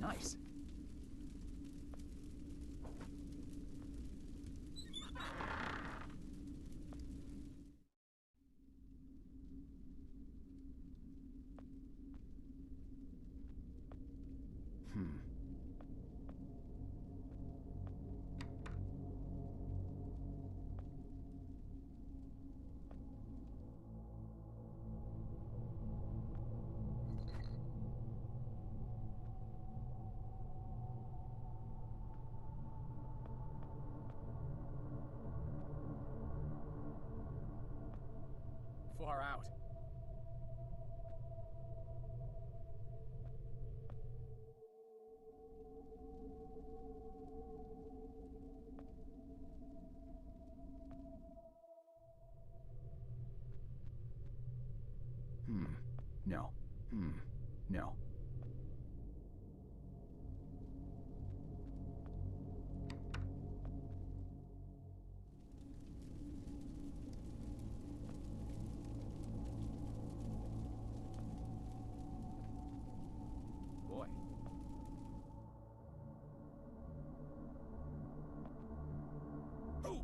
Nice. Far out. No. No. Boy. Oh!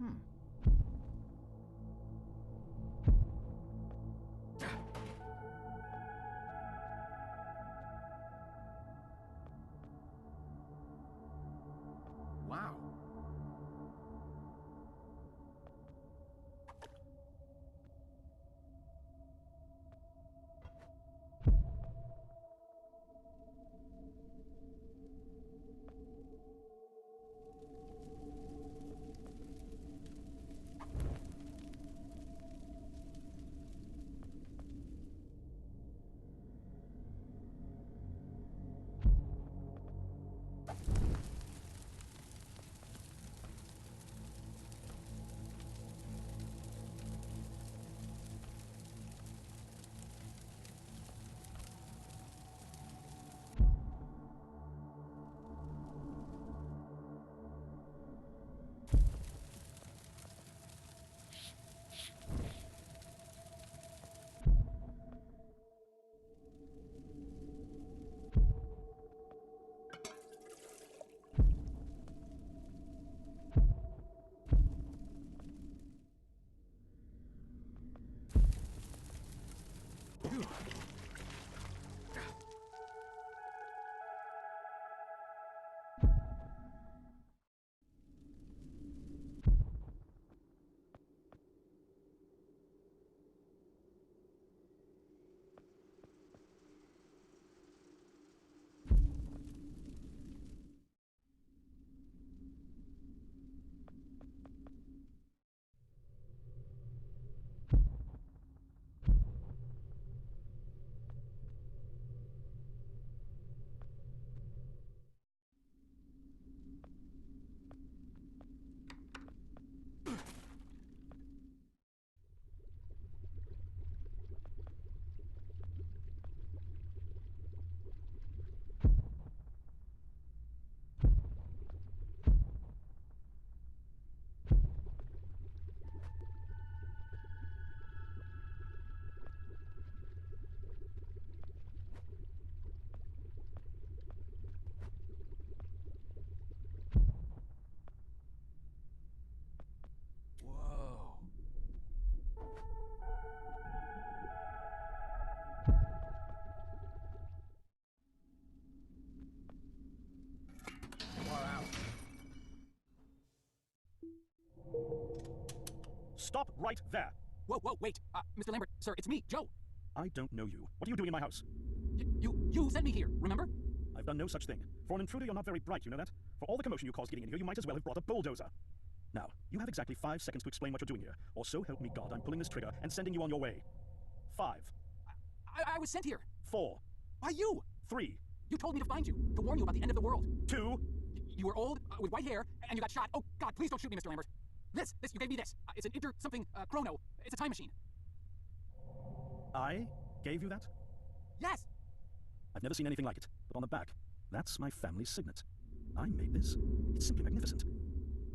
Huh. Wow. right there. Whoa, wait. Mr. Lambert, sir, it's me, Joe. I don't know you. What are you doing in my house? You sent me here, remember? I've done no such thing. For an intruder, you're not very bright, you know that? For all the commotion you caused getting in here, you might as well have brought a bulldozer. Now, you have exactly 5 seconds to explain what you're doing here, or so help me God, I'm pulling this trigger and sending you on your way. 5. I was sent here. 4. By you. 3. You told me to find you, to warn you about the end of the world. 2. You were old, with white hair, and you got shot. Oh, God, please don't shoot me, Mr. Lambert. This, you gave me this. It's an chrono. It's a time machine. I gave you that? Yes! I've never seen anything like it, but on the back, that's my family's signet. I made this. It's simply magnificent.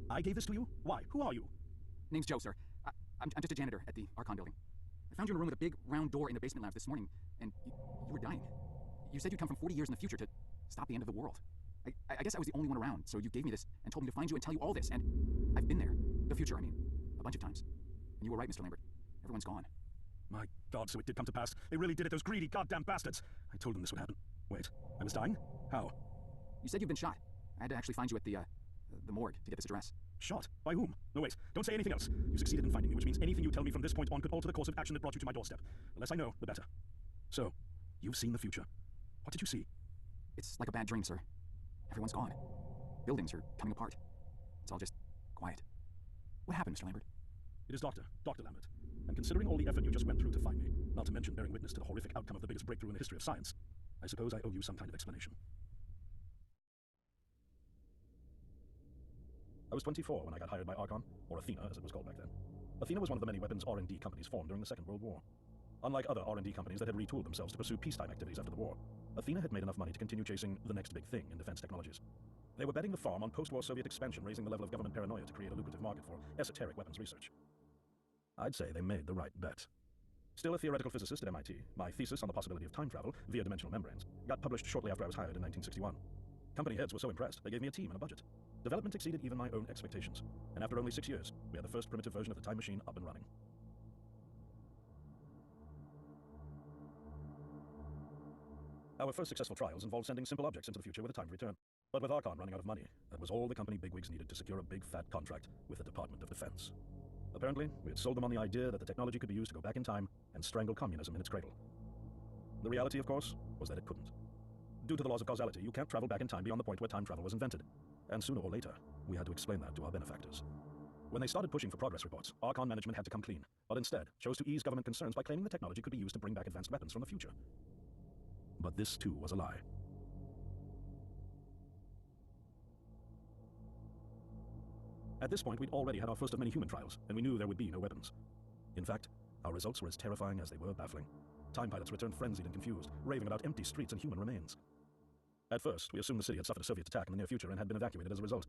I gave this to you? Why? Who are you? Name's Joe, sir. I'm just a janitor at the Archon building. I found you in a room with a big, round door in the basement lounge this morning, and you were dying. You said you'd come from 40 years in the future to stop the end of the world. I guess I was the only one around, so you gave me this and told me to find you and tell you all this, and I've been there. The future, I mean. A bunch of times. And you were right, Mr. Lambert. Everyone's gone. My God, so it did come to pass. They really did it, those greedy goddamn bastards. I told them this would happen. Wait, I was dying? How? You said you'd been shot. I had to actually find you at the morgue to get this address. Shot? By whom? No, wait. Don't say anything else. You succeeded in finding me, which means anything you tell me from this point on could alter the course of action that brought you to my doorstep. The less I know, the better. So, you've seen the future. What did you see? It's like a bad dream, sir. Everyone's gone. Buildings are coming apart. It's all just quiet. What happened, Mr. Lambert? It is Dr. Lambert. And considering all the effort you just went through to find me, not to mention bearing witness to the horrific outcome of the biggest breakthrough in the history of science, I suppose I owe you some kind of explanation. I was 24 when I got hired by Archon, or Athena as it was called back then. Athena was one of the many weapons R&D companies formed during the Second World War. Unlike other R&D companies that had retooled themselves to pursue peacetime activities after the war, Athena had made enough money to continue chasing the next big thing in defense technologies. They were betting the farm on post-war Soviet expansion, raising the level of government paranoia to create a lucrative market for esoteric weapons research. I'd say they made the right bet. Still a theoretical physicist at MIT, my thesis on the possibility of time travel via dimensional membranes got published shortly after I was hired in 1961. Company heads were so impressed, they gave me a team and a budget. Development exceeded even my own expectations, and after only 6 years, we had the first primitive version of the time machine up and running. Our first successful trials involved sending simple objects into the future with a timed return. But with Archon running out of money, that was all the company bigwigs needed to secure a big fat contract with the Department of Defense. Apparently, we had sold them on the idea that the technology could be used to go back in time and strangle communism in its cradle. The reality, of course, was that it couldn't. Due to the laws of causality, you can't travel back in time beyond the point where time travel was invented. And sooner or later, we had to explain that to our benefactors. When they started pushing for progress reports, Archon management had to come clean, but instead chose to ease government concerns by claiming the technology could be used to bring back advanced weapons from the future. But this too was a lie. At this point, we'd already had our first of many human trials, and we knew there would be no weapons. In fact, our results were as terrifying as they were baffling. Time pilots returned frenzied and confused, raving about empty streets and human remains. At first, we assumed the city had suffered a Soviet attack in the near future and had been evacuated as a result.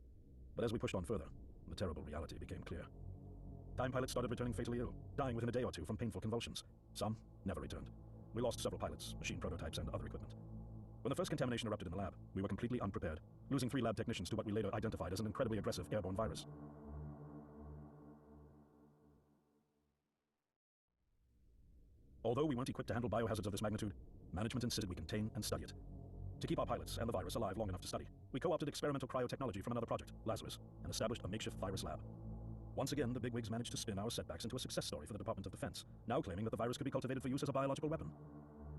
But as we pushed on further, the terrible reality became clear. Time pilots started returning fatally ill, dying within a day or two from painful convulsions. Some never returned. We lost several pilots, machine prototypes, and other equipment. When the first contamination erupted in the lab, we were completely unprepared, losing 3 lab technicians to what we later identified as an incredibly aggressive airborne virus. Although we weren't equipped to handle biohazards of this magnitude, management insisted we contain and study it. To keep our pilots and the virus alive long enough to study, we co-opted experimental cryotechnology from another project, Lazarus, and established a makeshift virus lab. Once again, the bigwigs managed to spin our setbacks into a success story for the Department of Defense, now claiming that the virus could be cultivated for use as a biological weapon.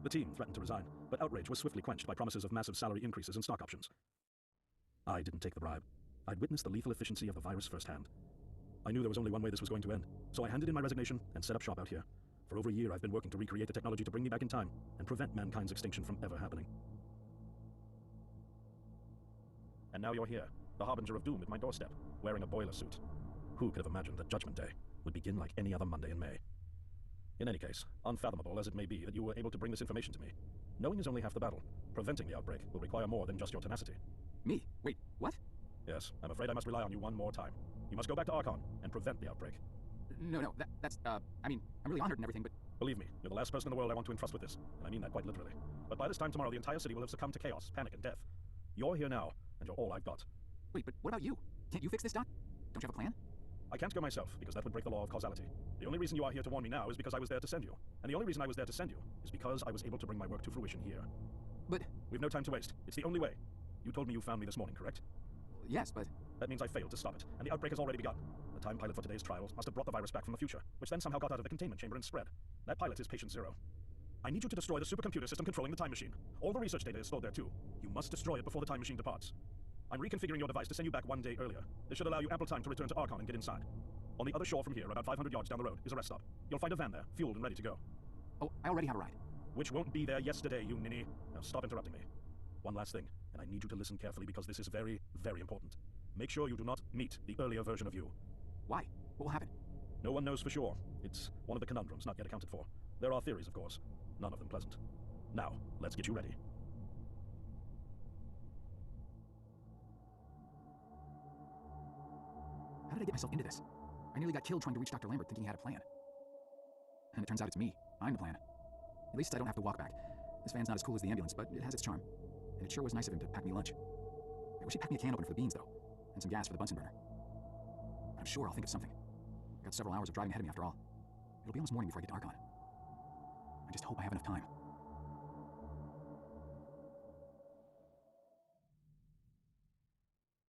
The team threatened to resign, but outrage was swiftly quenched by promises of massive salary increases and stock options. I didn't take the bribe. I'd witnessed the lethal efficiency of the virus firsthand. I knew there was only one way this was going to end, so I handed in my resignation and set up shop out here. For over a year, I've been working to recreate the technology to bring me back in time and prevent mankind's extinction from ever happening. And now you're here, the harbinger of doom at my doorstep, wearing a boiler suit. Who could have imagined that Judgment Day would begin like any other Monday in May? In any case, unfathomable as it may be that you were able to bring this information to me, knowing is only half the battle. Preventing the outbreak will require more than just your tenacity. Me? Wait, what? Yes, I'm afraid I must rely on you one more time. You must go back to Archon and prevent the outbreak. No, that's, I mean, I'm really honored and everything, but... Believe me, you're the last person in the world I want to entrust with this, and I mean that quite literally. But by this time tomorrow, the entire city will have succumbed to chaos, panic, and death. You're here now, and you're all I've got. Wait, but what about you? Can't you fix this, Doc? Don't you have a plan? I can't go myself, because that would break the law of causality. The only reason you are here to warn me now is because I was there to send you. And the only reason I was there to send you is because I was able to bring my work to fruition here. But... We've no time to waste. It's the only way. You told me you found me this morning, correct? Yes, but... That means I failed to stop it, and the outbreak has already begun. The time pilot for today's trials must have brought the virus back from the future, which then somehow got out of the containment chamber and spread. That pilot is Patient Zero. I need you to destroy the supercomputer system controlling the time machine. All the research data is stored there too. You must destroy it before the time machine departs. I'm reconfiguring your device to send you back 1 day earlier. This should allow you ample time to return to Archon and get inside. On the other shore from here, about 500 yards down the road, is a rest stop. You'll find a van there, fueled and ready to go. Oh, I already have a ride. Which won't be there yesterday, you ninny. Now stop interrupting me. One last thing, and I need you to listen carefully because this is very, very important. Make sure you do not meet the earlier version of you. Why? What will happen? No one knows for sure. It's one of the conundrums not yet accounted for. There are theories, of course. None of them pleasant. Now, let's get you ready. How did I get myself into this? I nearly got killed trying to reach Dr. Lambert thinking he had a plan. And it turns out it's me. I'm the plan. At least I don't have to walk back. This van's not as cool as the ambulance, but it has its charm. And it sure was nice of him to pack me lunch. I wish he'd packed me a can opener for the beans, though. And some gas for the Bunsen burner. But I'm sure I'll think of something. I've got several hours of driving ahead of me after all. It'll be almost morning before I get to Archon. I just hope I have enough time.